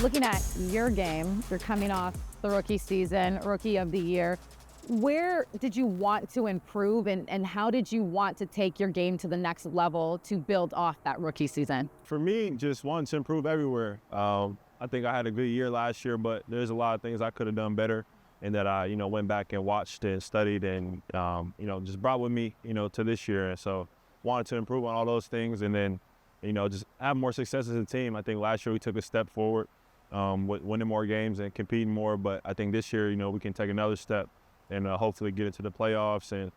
Looking at your game, you're coming off the rookie season, rookie of the year. Where did you want to improve and how did you want to take your game to the next level to build off that rookie season? For me, just wanting to improve everywhere. I think I had a good year last year, but there's a lot of things I could have done better and that I, went back and watched and studied and, just brought with me, to this year. And so wanted to improve on all those things and then, just have more success as a team. I think last year we took a step forward with winning more games and competing more. But I think this year, we can take another step and hopefully get into the playoffs and,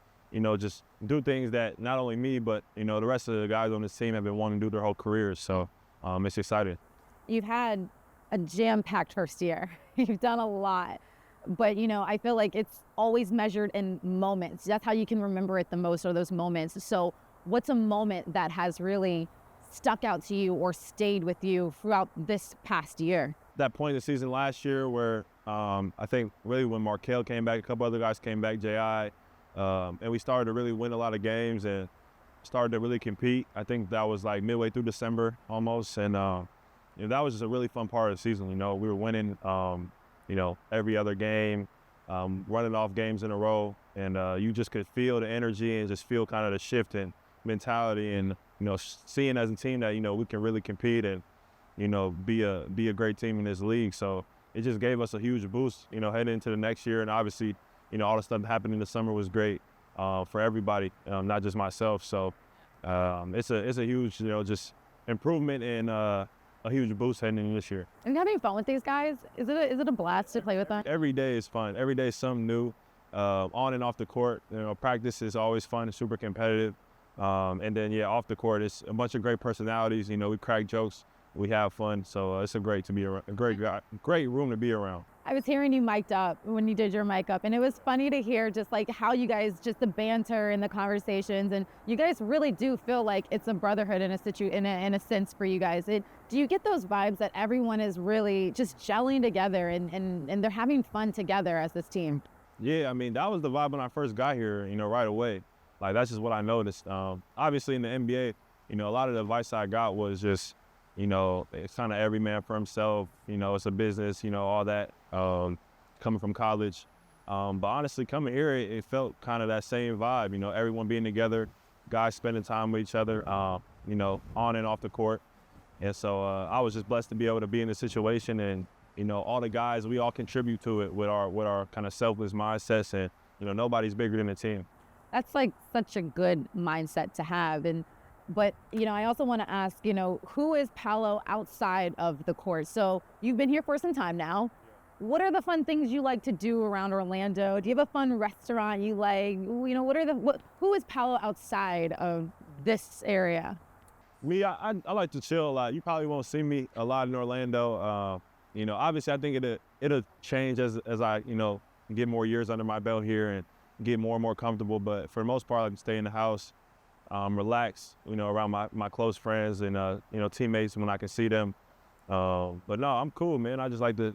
just do things that not only me, but, the rest of the guys on this team have been wanting to do their whole careers. So it's exciting. You've had a jam-packed first year. You've done a lot. But, I feel like it's always measured in moments. That's how you can remember it the most, are those moments. So what's a moment that has really stuck out to you or stayed with you throughout this past year? That point in the season last year where I think really when Markel came back, a couple other guys came back, J.I., and we started to really win a lot of games and started to really compete. I think that was like midway through December almost. And that was just a really fun part of the season. We were winning, every other game, running off games in a row. And you just could feel the energy and just feel kind of the shift in mentality and, seeing as a team that, we can really compete and, be a great team in this league. So it just gave us a huge boost, heading into the next year. And obviously, all the stuff that happened in the summer was great for everybody, not just myself. So it's a huge, just improvement and a huge boost heading into this year. And you having fun with these guys? Is it a blast to play with them? Every day is fun. Every day is something new, on and off the court. Practice is always fun and super competitive. And then, off the court, it's a bunch of great personalities. We crack jokes. We have fun, so it's a great room to be around. I was hearing you mic'd up when you did your mic up, and it was funny to hear just like how you guys, just the banter and the conversations, and you guys really do feel like it's a brotherhood in a sense for you guys. Do you get those vibes that everyone is really just gelling together and they're having fun together as this team? Yeah, I mean, that was the vibe when I first got here, right away. Like, that's just what I noticed. Obviously in the NBA, a lot of the advice I got was just, it's kind of every man for himself, it's a business, all that, coming from college. But honestly, coming here, it felt kind of that same vibe, everyone being together, guys spending time with each other, on and off the court. And so I was just blessed to be able to be in this situation and, all the guys, we all contribute to it with our kind of selfless mindsets and, nobody's bigger than the team. That's like such a good mindset to have. But, I also want to ask, who is Paolo outside of the court? So you've been here for some time now. What are the fun things you like to do around Orlando? Do you have a fun restaurant you like? Who is Paolo outside of this area? Me, I like to chill a lot. You probably won't see me a lot in Orlando. Obviously I think it'll change as I, get more years under my belt here and get more and more comfortable. But for the most part, I can stay in the house. Relax, around my close friends and, teammates when I can see them. But no, I'm cool, man. I just like to,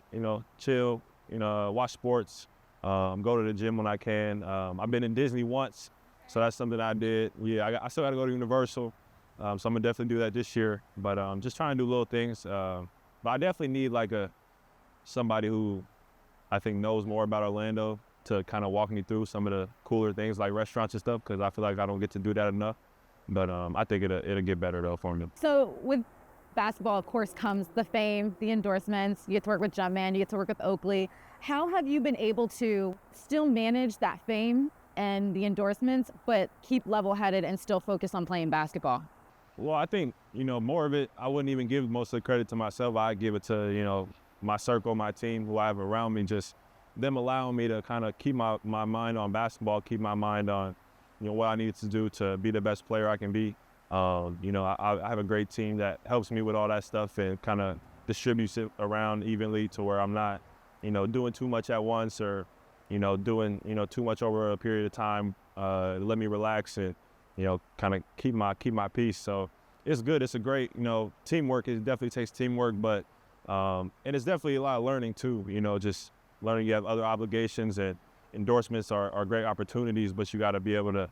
chill, watch sports, go to the gym when I can. I've been in Disney once, so that's something I did. Yeah, I still got to go to Universal, so I'm going to definitely do that this year. But just trying to do little things. But I definitely need somebody who I think knows more about Orlando to kind of walk me through some of the cooler things like restaurants and stuff, because I feel like I don't get to do that enough. But I think it'll get better though for me. So with basketball, of course, comes the fame, the endorsements. You get to work with Jumpman, you get to work with Oakley. How have you been able to still manage that fame and the endorsements, but keep level-headed and still focus on playing basketball? Well, I think, more of it, I wouldn't even give most of the credit to myself. I'd give it to, my circle, my team, who I have around me, just them allowing me to kind of keep my mind on basketball, keep my mind on, what I need to do to be the best player I can be. I have a great team that helps me with all that stuff and kind of distributes it around evenly to where I'm not, doing too much at once or, doing, too much over a period of time. Let me relax and, kind of keep my peace. So it's good. It's a great, teamwork. It definitely takes teamwork, but, and it's definitely a lot of learning too, just learning you have other obligations and endorsements are great opportunities, but you got to be able to,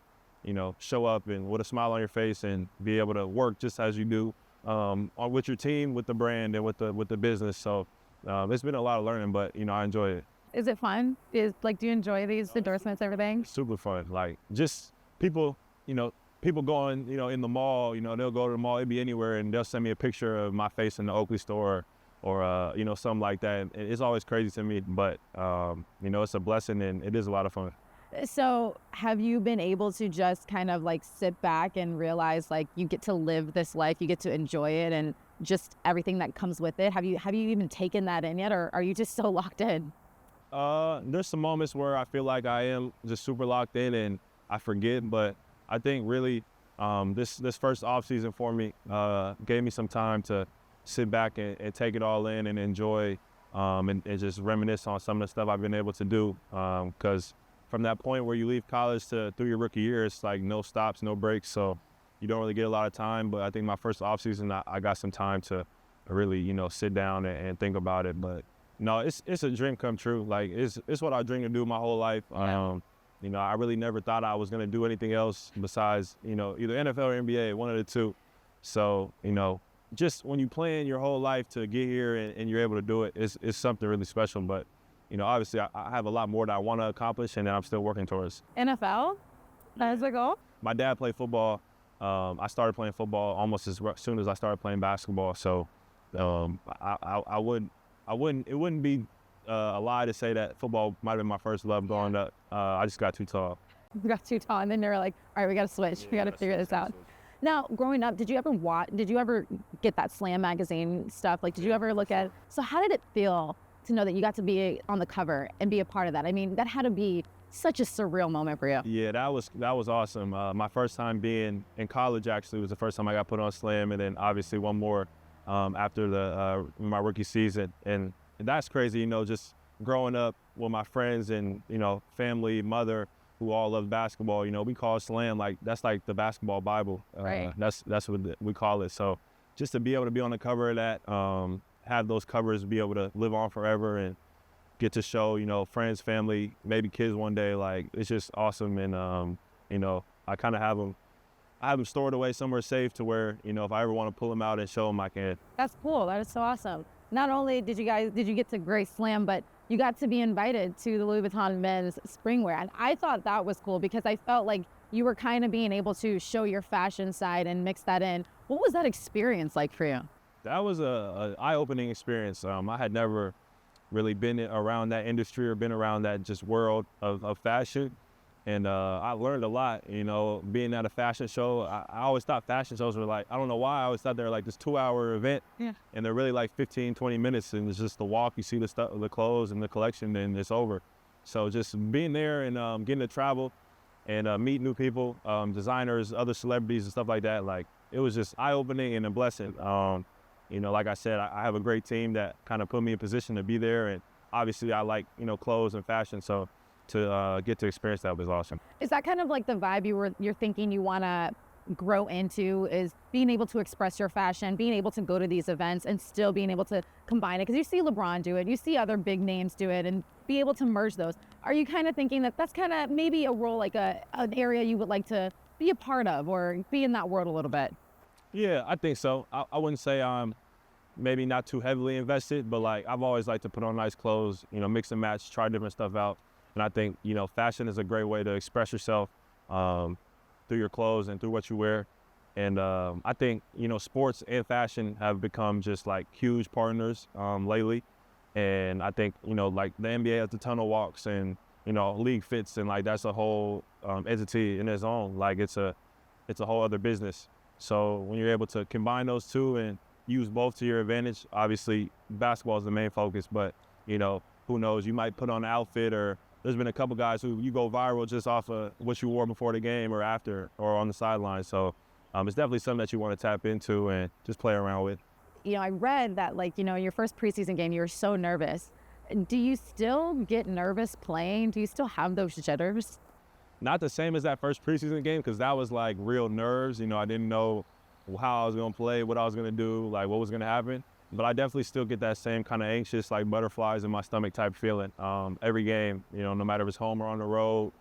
show up and with a smile on your face and be able to work just as you do with your team, with the brand, and with the business. So it's been a lot of learning, but I enjoy it. Is it fun? Do you enjoy these endorsements, everything? It's super fun. Like just people, people going, in the mall, they'll go to the mall, it'd be anywhere, and they'll send me a picture of my face in the Oakley store or something like that. And it's always crazy to me, but it's a blessing and it is a lot of fun. So have you been able to just kind of like sit back and realize like you get to live this life, you get to enjoy it and just everything that comes with it? Have you even taken that in yet, or are you just so locked in? There's some moments where I feel like I am just super locked in and I forget, but I think really this first off season for me gave me some time to sit back and take it all in and enjoy and just reminisce on some of the stuff I've been able to do. Because from that point where you leave college to through your rookie year, it's like no stops, no breaks. So you don't really get a lot of time. But I think my first off season, I got some time to really, sit down and think about it. But no, it's a dream come true. Like it's what I dreamed to do my whole life. I really never thought I was gonna do anything else besides, either NFL or NBA, one of the two. So, just when you plan your whole life to get here and you're able to do it, it's something really special. But, obviously I have a lot more that I want to accomplish and that I'm still working towards. NFL? That's the goal? My dad played football. I started playing football almost as soon as I started playing basketball. So I wouldn't, it wouldn't be a lie to say that football might have been my first love growing up. I just got too tall. You got too tall, and then they're like, all right, we got to switch. We got to figure this out. Now, growing up, did you ever get that Slam magazine stuff? Like, did you ever look at, so how did it feel to know that you got to be on the cover and be a part of that? I mean, that had to be such a surreal moment for you. Yeah, that was awesome. My first time being in college actually was the first time I got put on Slam, and then obviously one more after my rookie season. And that's crazy, just growing up with my friends and, family, mother, who all love basketball. We call Slam that's like the basketball Bible. Right. That's what we call it. So just to be able to be on the cover of that, have those covers be able to live on forever and get to show, friends, family, maybe kids one day, it's just awesome. And, I kind of have them stored away somewhere safe to where, if I ever want to pull them out and show them, I can. That's cool. That is so awesome. Not only did you get to grace Slam, but you got to be invited to the Louis Vuitton men's springwear. And I thought that was cool because I felt like you were kind of being able to show your fashion side and mix that in. What was that experience like for you? That was a eye-opening experience. I had never really been around that industry or been around that just world of fashion. And I learned a lot, being at a fashion show. I always thought fashion shows were I don't know why, I always thought they were this 2-hour event. Yeah. And they're really 15, 20 minutes. And it's just the walk, you see the stuff, the clothes and the collection, and it's over. So just being there and getting to travel and meet new people, designers, other celebrities and stuff like that, it was just eye-opening and a blessing. Like I said, I have a great team that kind of put me in position to be there. And obviously I like, clothes and fashion. So to get to experience that was awesome. Is that kind of like the vibe you're thinking you want to grow into, is being able to express your fashion, being able to go to these events and still being able to combine it? Because you see LeBron do it, you see other big names do it, and be able to merge those. Are you kind of thinking that that's kind of maybe a role, an area you would like to be a part of or be in that world a little bit? Yeah, I think so. I wouldn't say I'm maybe not too heavily invested, but I've always liked to put on nice clothes, mix and match, try different stuff out. And I think, fashion is a great way to express yourself through your clothes and through what you wear. And I think, sports and fashion have become just huge partners lately. And I think, the NBA has the tunnel walks and, league fits, and that's a whole entity in its own. It's a whole other business. So when you're able to combine those two and use both to your advantage, obviously basketball is the main focus, but, who knows, you might put on an outfit, or there's been a couple guys who you go viral just off of what you wore before the game or after or on the sideline. So it's definitely something that you want to tap into and just play around with. I read that your first preseason game, you were so nervous. Do you still get nervous playing? Do you still have those jitters? Not the same as that first preseason game, because that was real nerves. I didn't know how I was going to play, what I was going to do, what was going to happen. But I definitely still get that same kind of anxious, butterflies in my stomach type feeling every game, no matter if it's home or on the road,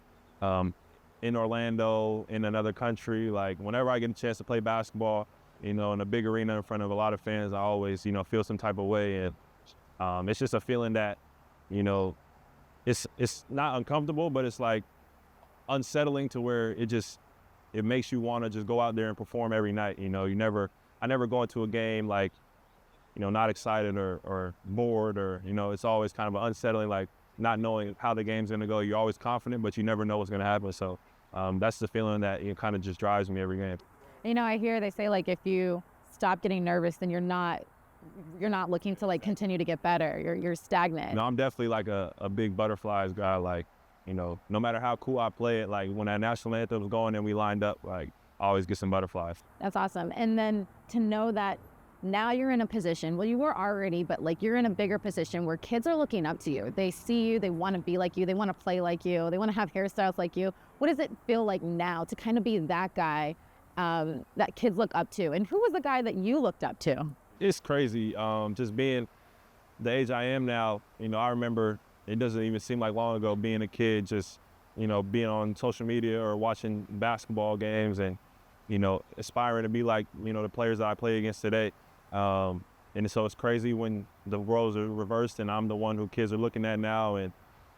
in Orlando, in another country. Whenever I get a chance to play basketball, in a big arena in front of a lot of fans, I always, feel some type of way. And It's just a feeling that, you know, it's not uncomfortable, but it's like unsettling to where it makes you want to just go out there and perform every night. You know, I never go into a game like, you know, not excited or bored, or, you know, it's always kind of unsettling, like not knowing how the game's going to go. You're always confident, but you never know what's going to happen. So that's the feeling that kind of just drives me every game. You know, I hear they say like if you stop getting nervous, then you're not looking to like continue to get better. You're stagnant. No, I'm definitely like a big butterflies guy. Like, you know, no matter how cool I play it, like when that national anthem was going and we lined up, like I always get some butterflies. That's awesome. And then to know that now you're in a position, well, you were already, but like you're in a bigger position where kids are looking up to you. They see you, they want to be like you, they want to play like you, they want to have hairstyles like you. What does it feel like now to kind of be that guy that kids look up to? And who was the guy that you looked up to? It's crazy. Just being the age I am now, you know, I remember, it doesn't even seem like long ago, being a kid, just, you know, being on social media or watching basketball games and, you know, aspiring to be like, you know, the players that I play against today. And so it's crazy when the roles are reversed and I'm the one who kids are looking at now. And,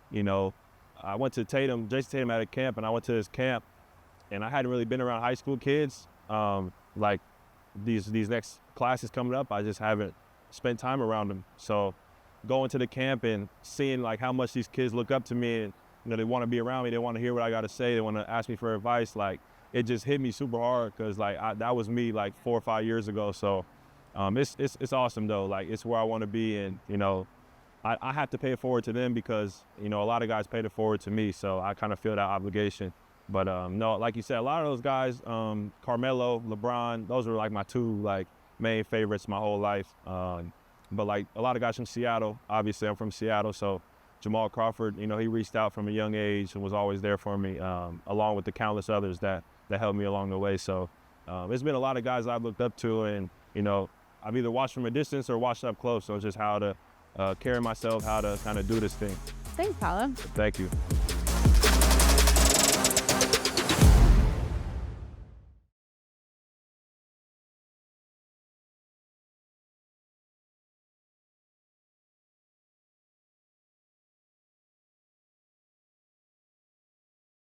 you know, I went to Jason Tatum at a camp, and I went to his camp, and I hadn't really been around high school kids. Like these next classes coming up, I just haven't spent time around them. So going to the camp and seeing like how much these kids look up to me, and, you know, they want to be around me, they want to hear what I got to say, they want to ask me for advice, like it just hit me super hard, because like that was me like 4 or 5 years ago. So it's awesome though. Like it's where I want to be, and, you know, I have to pay it forward to them because, you know, a lot of guys paid it forward to me, so I kind of feel that obligation. But no, like you said, a lot of those guys, Carmelo, LeBron, those were like my two like main favorites my whole life. But like a lot of guys from Seattle, obviously I'm from Seattle, so Jamal Crawford, you know, he reached out from a young age and was always there for me, along with the countless others that helped me along the way. So it's been a lot of guys I've looked up to, and, you know, I've either watched from a distance or watched up close. So it's just how to carry myself, how to kind of do this thing. Thanks, Paolo. Thank you.